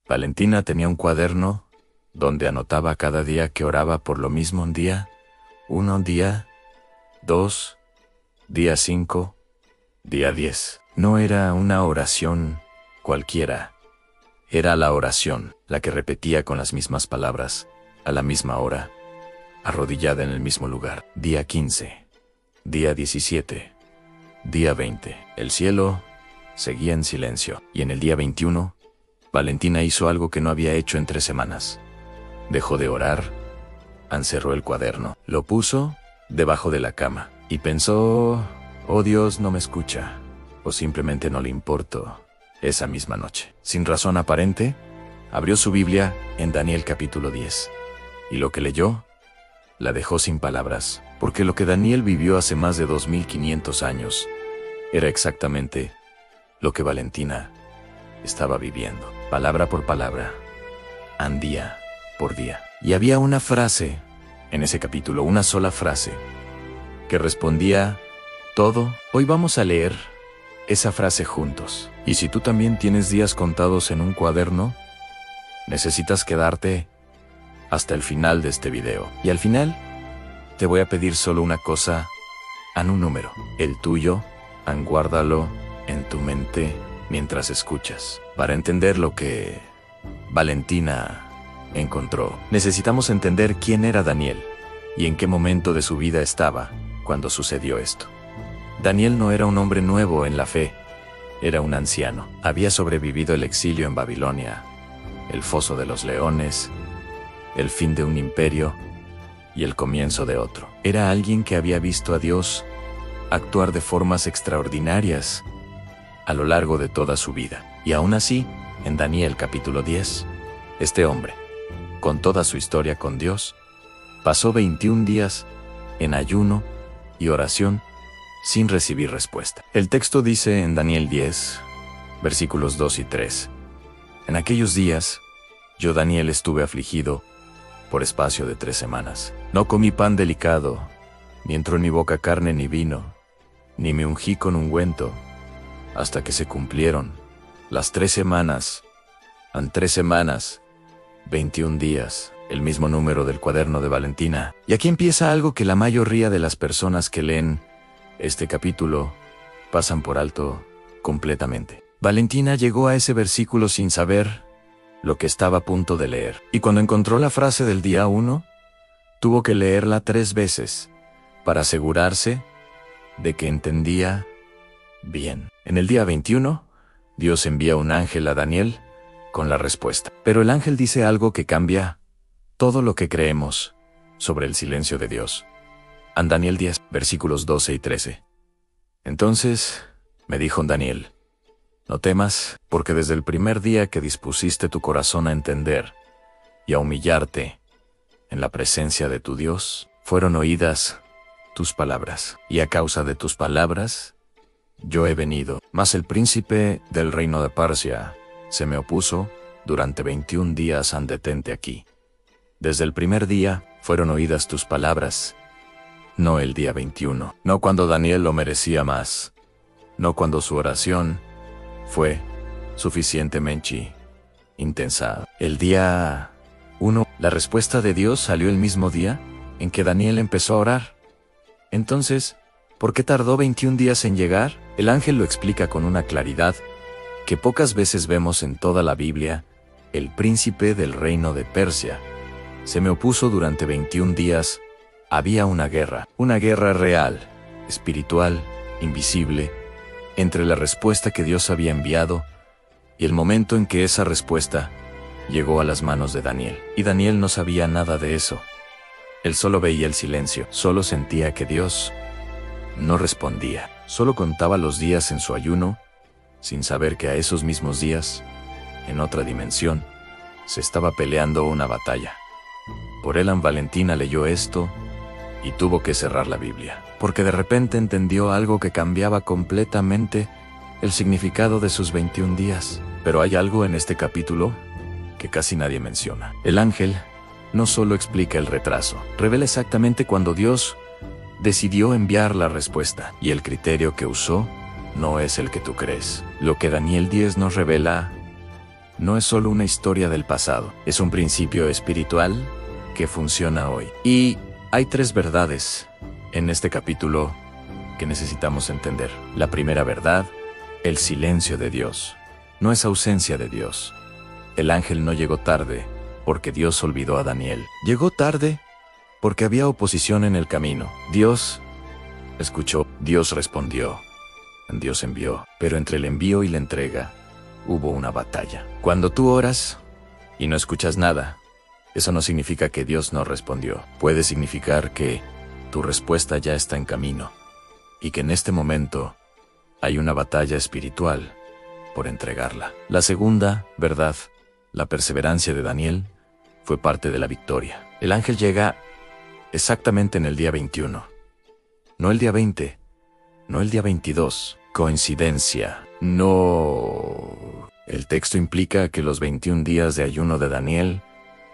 Valentina tenía un cuaderno donde anotaba cada día que oraba por lo mismo. Un día 1, día 2, día 5, día 10. No era una oración cualquiera. Era la oración, la que repetía con las mismas palabras, a la misma hora, arrodillada en el mismo lugar. Día 15, día 17, día 20. El cielo seguía en silencio. Y en el día 21, Valentina hizo algo que no había hecho en 3 semanas. Dejó de orar, encerró el cuaderno, lo puso debajo de la cama y pensó: oh, Dios no me escucha, o simplemente no le importo. Esa misma noche, sin razón aparente, abrió su Biblia en Daniel capítulo 10. Y lo que leyó, la dejó sin palabras, porque lo que Daniel vivió hace más de 2500 años era exactamente lo que Valentina estaba viviendo, palabra por palabra, día por día. Y había una frase en ese capítulo, una sola frase, que respondía todo. Hoy vamos a leer esa frase juntos. Y si tú también tienes días contados en un cuaderno, necesitas quedarte hasta el final de este video. Y al final, te voy a pedir solo una cosa, un número, el tuyo, guárdalo en tu mente mientras escuchas, para entender lo que Valentina encontró. Necesitamos entender quién era Daniel y en qué momento de su vida estaba cuando sucedió esto. Daniel no era un hombre nuevo en la fe, era un anciano. Había sobrevivido el exilio en Babilonia, el foso de los leones, el fin de un imperio y el comienzo de otro. Era alguien que había visto a Dios actuar de formas extraordinarias a lo largo de toda su vida. Y aún así, en Daniel capítulo 10, este hombre, con toda su historia con Dios, pasó 21 días en ayuno y oración sin recibir respuesta. El texto dice en Daniel 10, versículos 2 y 3. En aquellos días, yo Daniel estuve afligido por espacio de 3 semanas. No comí pan delicado, ni entró en mi boca carne ni vino, ni me ungí con ungüento, hasta que se cumplieron las 3 semanas. En 3 semanas, 21 días, el mismo número del cuaderno de Valentina. Y aquí empieza algo que la mayoría de las personas que leen este capítulo pasan por alto completamente. Valentina llegó a ese versículo sin saber lo que estaba a punto de leer. Y cuando encontró la frase del día 1, tuvo que leerla 3 veces para asegurarse de que entendía bien. En el día 21, Dios envía un ángel a Daniel con la respuesta. Pero el ángel dice algo que cambia todo lo que creemos sobre el silencio de Dios. En Daniel 10, versículos 12 y 13. Entonces me dijo Daniel: no temas, porque desde el primer día que dispusiste tu corazón a entender y a humillarte en la presencia de tu Dios, fueron oídas tus palabras. Y a causa de tus palabras, yo he venido. Mas el príncipe del reino de Persia se me opuso durante 21 días. Detente aquí. Desde el primer día fueron oídas tus palabras, no el día 21, no cuando Daniel lo merecía más, no cuando su oración fue suficientemente intensa. El día 1, la respuesta de Dios salió el mismo día en que Daniel empezó a orar. Entonces, ¿por qué tardó 21 días en llegar? El ángel lo explica con una claridad que pocas veces vemos en toda la Biblia. El príncipe del reino de Persia se me opuso durante 21 días. Había una guerra real, espiritual, invisible, entre la respuesta que Dios había enviado y el momento en que esa respuesta llegó a las manos de Daniel. Y Daniel no sabía nada de eso. Él solo veía el silencio, solo sentía que Dios no respondía. Solo contaba los días en su ayuno, sin saber que a esos mismos días, en otra dimensión, se estaba peleando una batalla. Por él, Valentina leyó esto y tuvo que cerrar la Biblia, porque de repente entendió algo que cambiaba completamente el significado de sus 21 días. Pero hay algo en este capítulo que casi nadie menciona. El ángel no solo explica el retraso, revela exactamente cuando Dios decidió enviar la respuesta, y el criterio que usó no es el que tú crees. Lo que Daniel 10 nos revela no es solo una historia del pasado, es un principio espiritual que funciona hoy. Y hay 3 verdades en este capítulo que necesitamos entender. La primera verdad, el silencio de Dios. No es ausencia de Dios. El ángel no llegó tarde porque Dios olvidó a Daniel. Llegó tarde porque había oposición en el camino. Dios escuchó, Dios respondió, Dios envió, pero entre el envío y la entrega hubo una batalla. Cuando tú oras y no escuchas nada, eso no significa que Dios no respondió. Puede significar que tu respuesta ya está en camino y que en este momento hay una batalla espiritual por entregarla. La segunda verdad, la perseverancia de Daniel, fue parte de la victoria. El ángel llega exactamente en el día 21. No el día 20, no el día 22. Coincidencia. No. El texto implica que los 21 días de ayuno de Daniel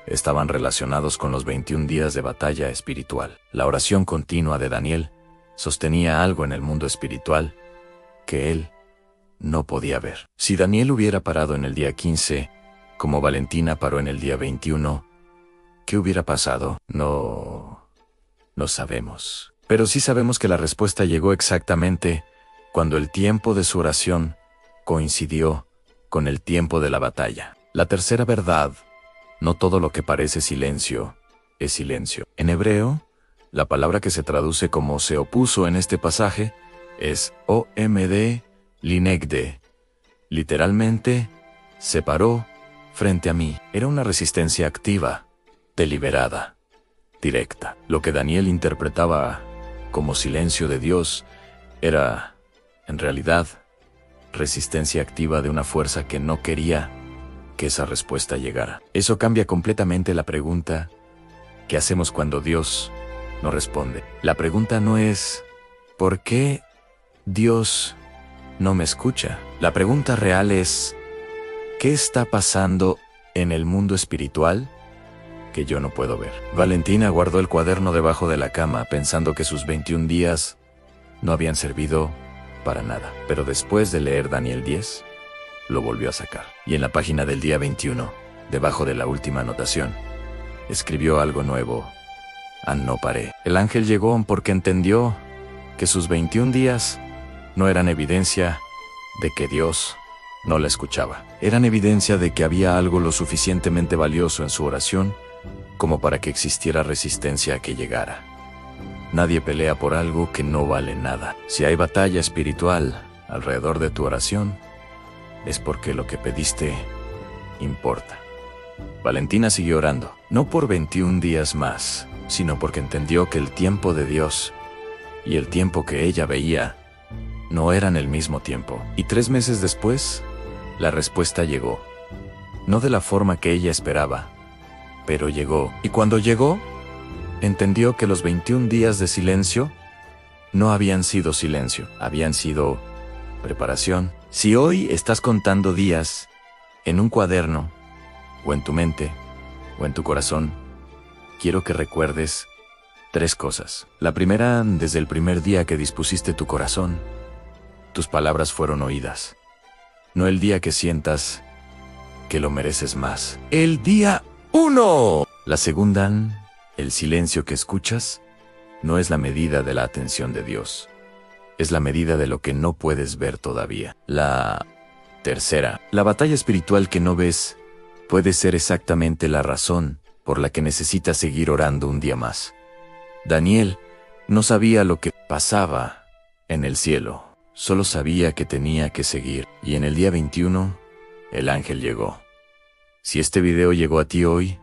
estaban relacionados con los 21 días de batalla espiritual. La oración continua de Daniel sostenía algo en el mundo espiritual que él no podía ver. Si Daniel hubiera parado en el día 15, como Valentina paró en el día 21, ¿qué hubiera pasado? No sabemos. Pero sí sabemos que la respuesta llegó exactamente cuando el tiempo de su oración coincidió con el tiempo de la batalla. La tercera verdad, no todo lo que parece silencio es silencio. En hebreo, la palabra que se traduce como se opuso en este pasaje es omd linegde. Literalmente, se paró frente a mí. Era una resistencia activa, deliberada, directa. Lo que Daniel interpretaba como silencio de Dios era, en realidad, resistencia activa de una fuerza que no quería que esa respuesta llegara. Eso cambia completamente la pregunta que hacemos cuando Dios no responde. La pregunta no es ¿por qué Dios no me escucha? La pregunta real es ¿qué está pasando en el mundo espiritual que yo no puedo ver? Valentina guardó el cuaderno debajo de la cama pensando que sus 21 días no habían servido para nada. Pero después de leer Daniel 10, lo volvió a sacar. Y en la página del día 21, debajo de la última anotación, escribió algo nuevo. No paré. El ángel llegó porque entendió que sus 21 días no eran evidencia de que Dios no la escuchaba. Eran evidencia de que había algo lo suficientemente valioso en su oración como para que existiera resistencia a que llegara. Nadie pelea por algo que no vale nada. Si hay batalla espiritual alrededor de tu oración, es porque lo que pediste importa. Valentina siguió orando, no por 21 días más, sino porque entendió que el tiempo de Dios y el tiempo que ella veía no eran el mismo tiempo. Y 3 meses después, la respuesta llegó. No de la forma que ella esperaba, pero llegó. Y cuando llegó, entendió que los 21 días de silencio no habían sido silencio, habían sido preparación. Si hoy estás contando días en un cuaderno, o en tu mente, o en tu corazón, quiero que recuerdes 3 cosas. La primera, desde el primer día que dispusiste tu corazón, tus palabras fueron oídas. No el día que sientas que lo mereces más. El día 1. La segunda, el silencio que escuchas no es la medida de la atención de Dios. Es la medida de lo que no puedes ver todavía. La tercera, la batalla espiritual que no ves puede ser exactamente la razón por la que necesitas seguir orando un día más. Daniel no sabía lo que pasaba en el cielo, solo sabía que tenía que seguir. Y en el día 21, el ángel llegó. Si este video llegó a ti hoy,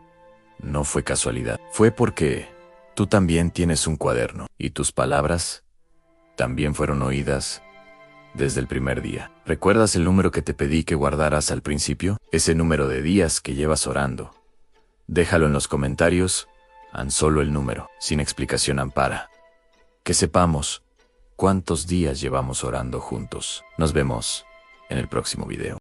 no fue casualidad. Fue porque tú también tienes un cuaderno y tus palabras también fueron oídas desde el primer día. ¿Recuerdas el número que te pedí que guardaras al principio? Ese número de días que llevas orando. Déjalo en los comentarios, solo el número, sin explicación ampara. Que sepamos cuántos días llevamos orando juntos. Nos vemos en el próximo video.